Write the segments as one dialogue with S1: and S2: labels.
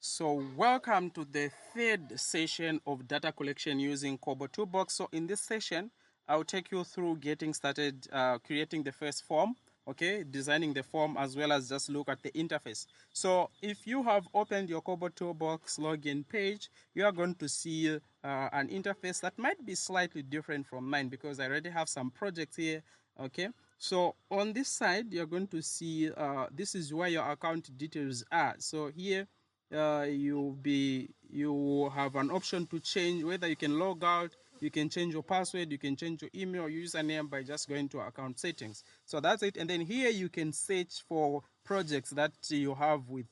S1: So welcome to the third session of data collection using KoboToolbox. So in this session, I'll take you through getting started, creating the first form, okay, designing the form as well as just look at the interface. So if you have opened your KoboToolbox login page, you are going to see an interface that might be slightly different from mine because I already have some projects here, okay. So on this side, you're going to see this is where your account details are. So here you have an option to change whether you can log out, you can change your password, you can change your email or username by just going to account settings. So that's it. And then here you can search for projects that you have with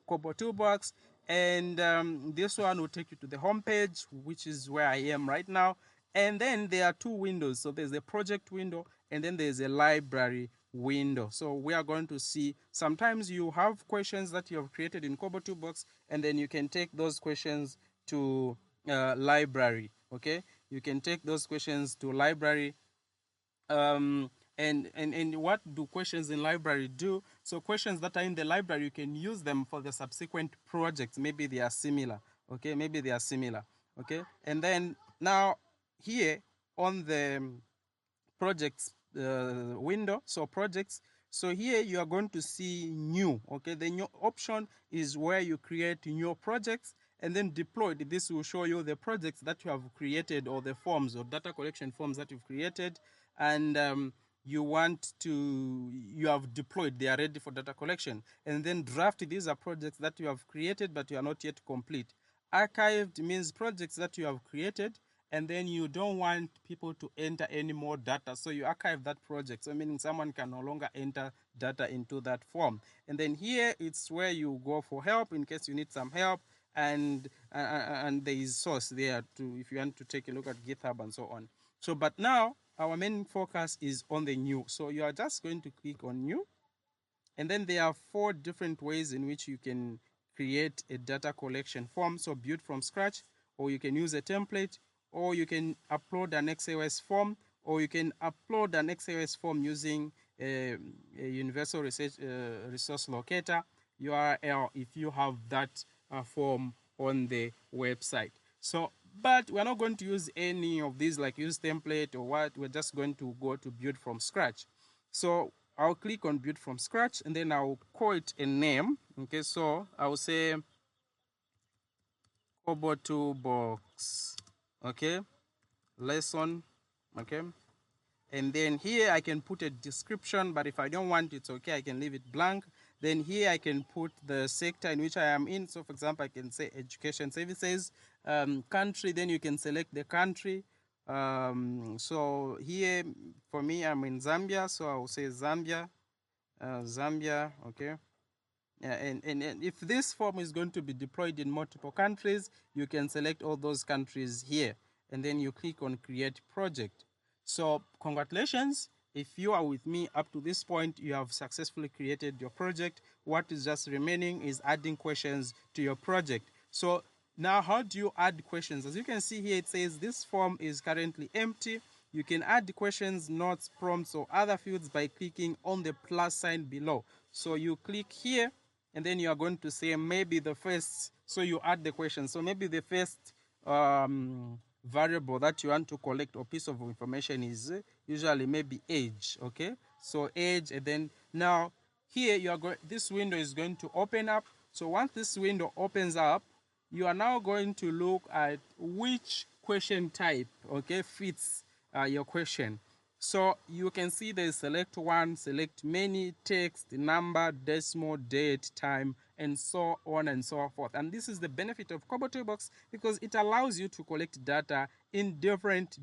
S1: KoboToolbox. And this one will take you to the home page, which is where I am right now. And then there are two windows. So there's a project window and then there's a library window. So we are going to see sometimes you have questions that you have created in KoboToolbox and then you can take those questions to library. Okay, you can take those questions to library. And what do questions in library do? So questions that are in the library, you can use them for the subsequent projects. Maybe they are similar. Okay, maybe they are similar. Okay, and then now here on the projects window, so projects, so here you are going to see new. Okay, the new option is where you create new projects, and then deployed, this will show you the projects that you have created or the forms or data collection forms that you've created, and you have deployed, they are ready for data collection. And then draft, these are projects that you have created but you are not yet complete. Archived means projects that you have created and then you don't want people to enter any more data, so you archive that project, so meaning someone can no longer enter data into that form. And then here it's where you go for help in case you need some help, and there is source there to if you want to take a look at GitHub and so on. So but now our main focus is on the new, so you are just going to click on new, and then there are 4 different ways in which you can create a data collection form. So build from scratch, or you can use a template, or you can upload an XLS form, or you can upload an XLS form using a universal resource locator URL if you have that form on the website. So but we're not going to use any of these like use template or what. We're just going to go to build from scratch. So I'll click on build from scratch and then I'll call it a name. Okay, so I'll say KoboToolbox. Okay, lesson. Okay, and then here I can put a description, but if I don't want it, it's okay, I can leave it blank. Then here I can put the sector in which I am in. So for example, I can say education services, country, then you can select the country. So here for me, I'm in Zambia, so I'll say Zambia, Zambia, okay. And if this form is going to be deployed in multiple countries, you can select all those countries here, and then you click on create project. So congratulations, if you are with me up to this point, you have successfully created your project. What is just remaining is adding questions to your project. So now how do you add questions? As you can see here, it says this form is currently empty. You can add questions, notes, prompts, or other fields by clicking on the plus sign below. So you click here, and then you are going to say maybe the first, so you add the question. So maybe the first variable that you want to collect or piece of information is usually maybe age. Okay, so age, and then now here you are going, this window is going to open up. So once this window opens up, you are now going to look at which question type, okay, fits your question. So you can see there's select one, select many, text, number, decimal, date, time, and so on and so forth. And this is the benefit of KoboToolbox because it allows you to collect data in different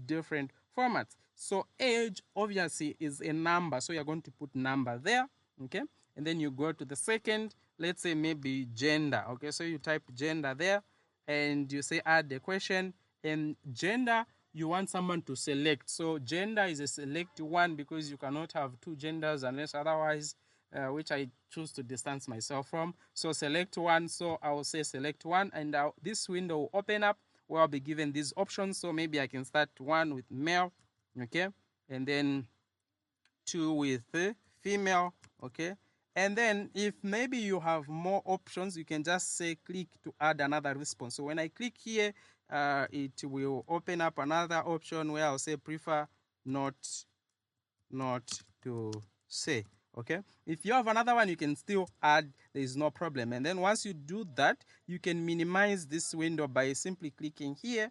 S1: formats. So age obviously is a number, so you're going to put number there, okay? And then you go to the second, let's say maybe gender, okay? So you type gender there, and you say add the question, and gender, you want someone to select. So gender is a select one because you cannot have 2 genders unless otherwise, which I choose to distance myself from. So select one, so I will say select one, and this window will open up where I'll be given these options. So maybe I can start 1 with male, okay, and then 2 with female, okay, And then if maybe you have more options, you can just say click to add another response. So when I click here, it will open up another option where I'll say prefer not to say. Okay, if you have another one, you can still add, there is no problem. And then once you do that, you can minimize this window by simply clicking here.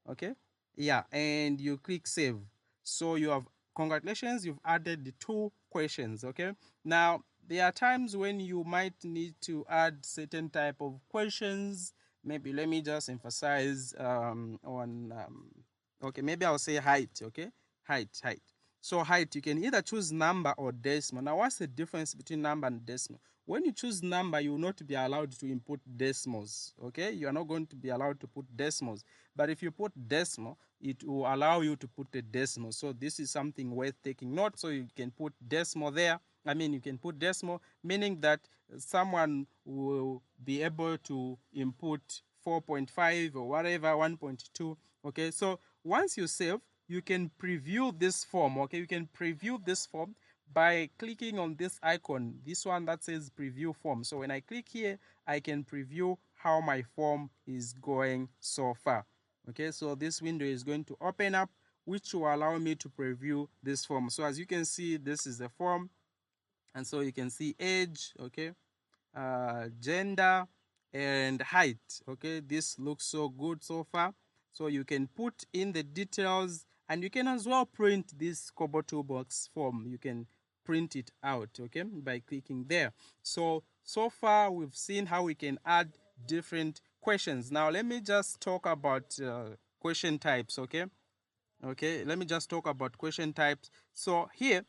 S1: Okay, yeah, and you click save. So you have, congratulations, you've added the 2 questions. Okay, now there are times when you might need to add certain type of questions. Maybe let me just emphasize on okay, maybe I'll say height. Okay, height. So height, you can either choose number or decimal. Now, what's the difference between number and decimal? When you choose number, you will not be allowed to input decimals. Okay, you are not going to be allowed to put decimals. But if you put decimal, it will allow you to put a decimal. So this is something worth taking note. So you can put decimal there. I mean, you can put decimal, meaning that someone will be able to input 4.5 or whatever, 1.2. Okay, so once you save, you can preview this form. Okay, you can preview this form by clicking on this icon, this one that says preview form. So when I click here, I can preview how my form is going so far. Okay, so this window is going to open up, which will allow me to preview this form. So as you can see, this is the form, and so you can see age, okay, gender, and height. Okay, this looks so good so far. So you can put in the details, and you can as well print this KoboToolbox form. You can print it out, okay, by clicking there. So far we've seen how we can add different questions. Now let me just talk about question types. Okay, let me just talk about question types. So here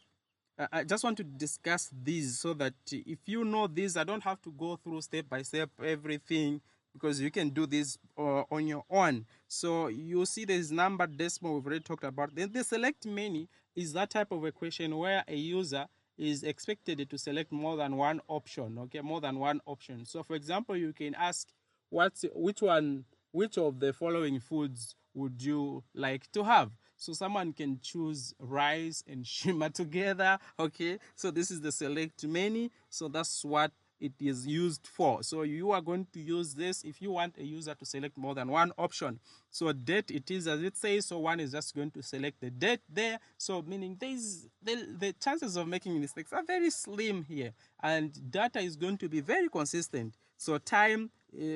S1: I just want to discuss these so that if you know these, I don't have to go through step by step everything, because you can do this on your own. So you see there's number, decimal, we've already talked about. Then the select many is that type of a question where a user is expected to select more than one option. Okay, more than one option. So for example, you can ask, which of the following foods would you like to have? So someone can choose rice and shima together. Okay, so this is the select many. So that's what it is used for. So you are going to use this if you want a user to select more than one option. So date, it is as it says. So one is just going to select the date there. So meaning the chances of making mistakes are very slim here, and data is going to be very consistent. So time,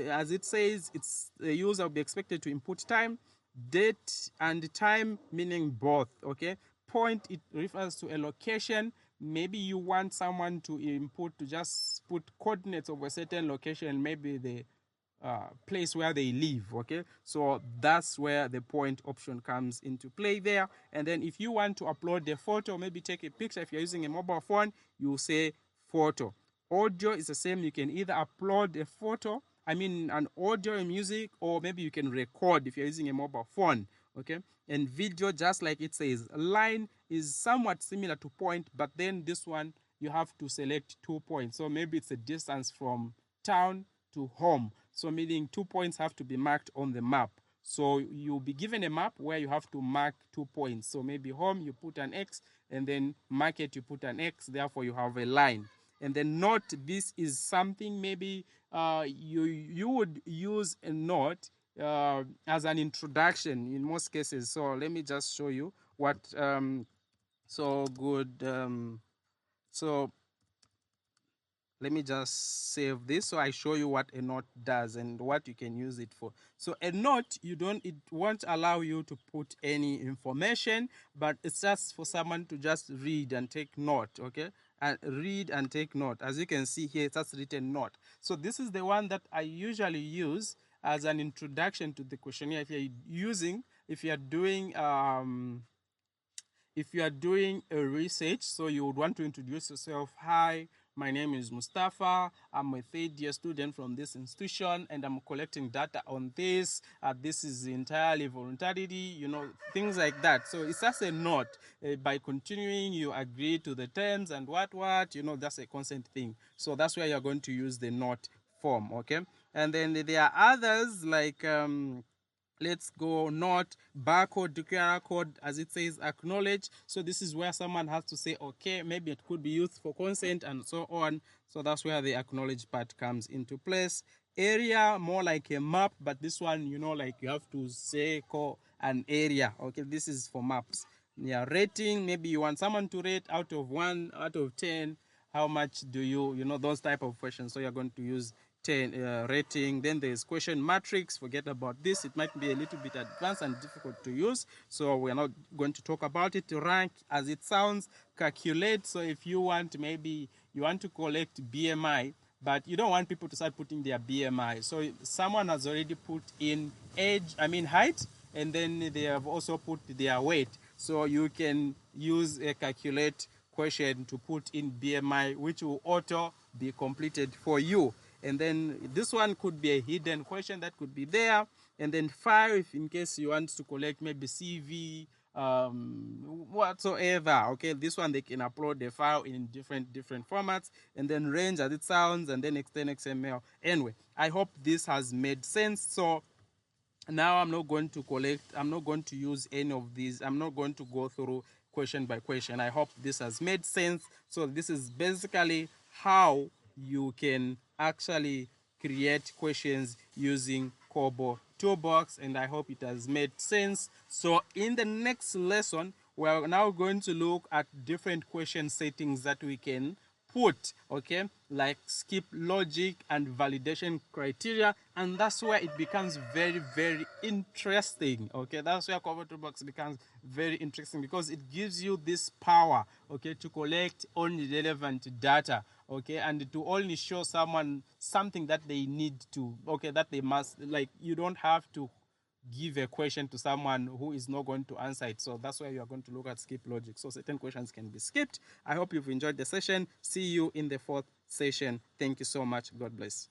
S1: as it says, it's the user will be expected to input time, date and time, meaning both. Okay, point, it refers to a location. Maybe you want someone to input, to just put coordinates of a certain location, maybe the place where they live. Okay, so that's where the point option comes into play there. And then if you want to upload a photo, maybe take a picture, if you're using a mobile phone, you say photo. Audio is the same. You can either upload a photo, I mean an audio and music, or maybe you can record if you're using a mobile phone. Okay, and video, just like it says. Line is somewhat similar to point, but then this one you have to select 2 points. So maybe it's a distance from town to home. So meaning 2 points have to be marked on the map. So you'll be given a map where you have to mark 2 points. So maybe home, you put an X, and then market, you put an X. Therefore, you have a line. And then note, this is something maybe you would use a note as an introduction in most cases. So let me just show you what so let me just save this so I show you what a note does and what you can use it for. So a note, it won't allow you to put any information, but it's just for someone to just read and take note. Okay, and read and take note. As you can see here, it's just written note. So this is the one that I usually use as an introduction to the questionnaire. If you are doing a research, so you would want to introduce yourself. Hi, my name is Mustafa. I'm a third-year student from this institution, and I'm collecting data on this. This is entirely voluntary, things like that. So it's just a note. By continuing, you agree to the terms and what, that's a consent thing. So that's where you're going to use the note form, okay? And then there are others like Let's go not barcode to QR code, as it says acknowledge. So this is where someone has to say, okay, maybe it could be used for consent and so on. So that's where the acknowledge part comes into place. Area, more like a map, but this one, you know, like you have to say call an area. Okay, this is for maps. Yeah, rating, maybe you want someone to rate out of 1 out of 10. How much do you know, those type of questions. So you're going to use 10 rating. Then there's question matrix. Forget about this. It might be a little bit advanced and difficult to use, so we're not going to talk about it. Rank, as it sounds. Calculate. So if you want, maybe you want to collect BMI, but you don't want people to start putting their BMI. So someone has already put in height, and then they have also put their weight. So you can use a calculate question to put in BMI, which will auto be completed for you. And then this one could be a hidden question that could be there. And then file, if in case you want to collect maybe CV, whatsoever. Okay, this one they can upload the file in different formats. And then range, as it sounds, and then extend XML. Anyway, I hope this has made sense. So now I'm not going to use any of these. I'm not going to go through question by question. I hope this has made sense. So this is basically how you can actually create questions using KoboToolbox, and I hope it has made sense. So in the next lesson, we're now going to look at different question settings that we can put, okay, like skip logic and validation criteria, and that's where it becomes very interesting. Okay, that's where KoboToolbox becomes very interesting, because it gives you this power, okay, to collect only relevant data, okay, and to only show someone something that they need to, okay, that they must, like, you don't have to give a question to someone who is not going to answer it. So that's why you are going to look at skip logic. So certain questions can be skipped. I hope you've enjoyed the session. See you in the fourth session. Thank you so much. God bless.